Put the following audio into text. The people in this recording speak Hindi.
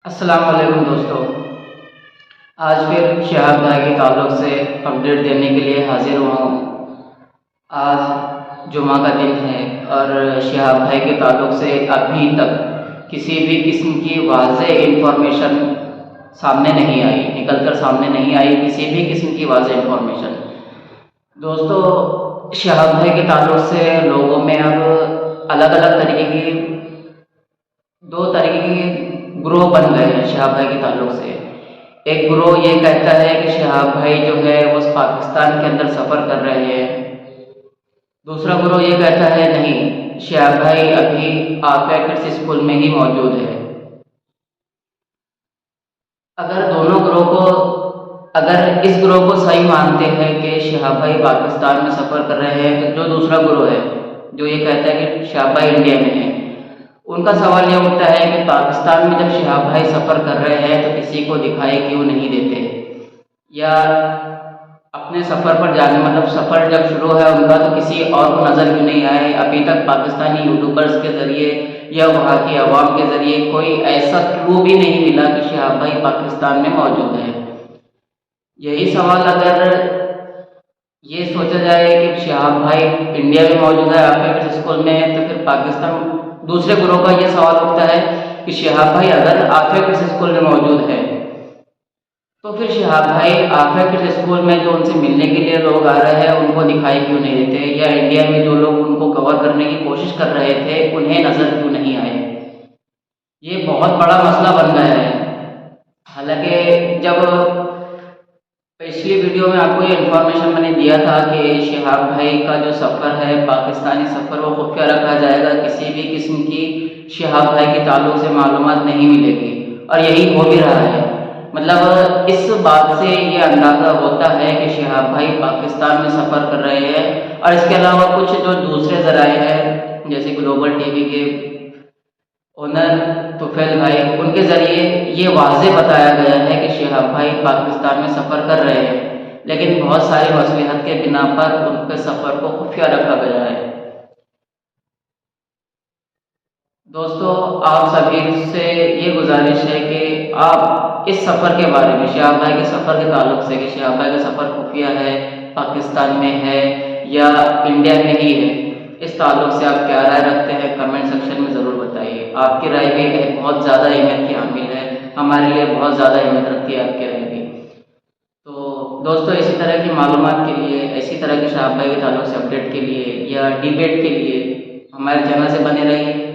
अस्सलाम वालेकुम दोस्तों। आज फिर शहाब भाई के ताल्लुक़ से अपडेट देने के लिए हाज़िर हुआ हूँ। आज जुमा का दिन है और शहाब भाई के ताल्लुक़ से अभी तक किसी भी किस्म की वाज़ेह इंफॉर्मेशन सामने नहीं आई, निकल कर सामने नहीं आई किसी भी किस्म की वाज़ेह इंफॉर्मेशन। दोस्तों, शहाब भाई के ताल्लुक़ से लोगों में अब अलग अलग तरीके की दो तरीके के ग्रोह बन गए हैं शहाब भाई के ताल्लुक़ से। एक ग्रोह ये कहता है कि शहाब भाई जो है वो पाकिस्तान के अंदर सफ़र कर रहे हैं। दूसरा ग्रोह ये कहता है नहीं, शहाब भाई अभी आफिया किड्स स्कूल में ही मौजूद है। अगर इस ग्रोह को सही मानते हैं कि शहाब भाई पाकिस्तान में सफ़र कर रहे हैं, तो जो दूसरा ग्रोह है जो ये कहता है कि शहाब भाई इंडिया में है, उनका सवाल यह उठता है कि पाकिस्तान में जब शहाब भाई सफ़र कर रहे हैं तो किसी को दिखाई क्यों नहीं देते, या अपने सफ़र पर जाने मतलब सफ़र जब शुरू है उनका तो किसी और को नज़र क्यों नहीं आए। अभी तक पाकिस्तानी यूट्यूबर्स के ज़रिए या वहाँ की आवाम के ज़रिए कोई ऐसा क्लू भी नहीं मिला कि शहाब भाई पाकिस्तान में मौजूद है। यही सवाल अगर ये सोचा जाए कि शहाब भाई इंडिया में मौजूद है, आफिया स्कूल में है, तो फिर पाकिस्तान दूसरे ग्रोह का यह सवाल उठता है कि शहाब भाई अगर आफिया स्कूल में मौजूद है तो फिर शहाब भाई आफिया स्कूल में जो उनसे मिलने के लिए लोग आ रहे हैं उनको दिखाई क्यों नहीं देते, या इंडिया में जो लोग उनको कवर करने की कोशिश कर रहे थे उन्हें नज़र क्यों नहीं आए। ये बहुत बड़ा मसला बन गया है। हालांकि जब पिछली वीडियो में आपको ये इन्फॉर्मेशन मैंने दिया था कि शहाब भाई का जो सफ़र है पाकिस्तानी सफ़र वो खुफिया रखा जाएगा, किसी भी किस्म की शहाब भाई के ताल्लुक़ से मालूमात नहीं मिलेगी, और यही हो भी रहा है। मतलब इस बात से ये अंदाज़ा होता है कि शहाब भाई पाकिस्तान में सफ़र कर रहे हैं, और इसके अलावा कुछ जो दूसरे ज़राए हैं जैसे ग्लोबल टीवी के ओनर तुफैल भाई, उनके ज़रिए ये वाज़ेह बताया गया है कि शहाब भाई पाकिस्तान में सफ़र कर रहे हैं, लेकिन बहुत सारी मसलहत के बिना पर उनके सफ़र को खुफिया रखा गया है। दोस्तों, आप सभी से ये गुजारिश है कि आप इस सफ़र के बारे में, शहाब भाई के सफ़र के ताल्लुक़ से कि शहाब भाई का सफ़र खुफिया है, पाकिस्तान में है या इंडिया में ही है, इस ताल्लुक़ से आप क्या राय रखते हैं कमेंट सेक्शन में ज़रूर बताइए। आपकी राय भी बहुत ज़्यादा अहमियत की हामिल है, हमारे लिए बहुत ज़्यादा अहमियत रखती है आपकी राय भी। तो दोस्तों, इसी तरह की मालूमात के लिए, इसी तरह के शहाब भाई के ताल्लुक़ से अपडेट के लिए या डिबेट के लिए हमारे चैनल से बने रहिए।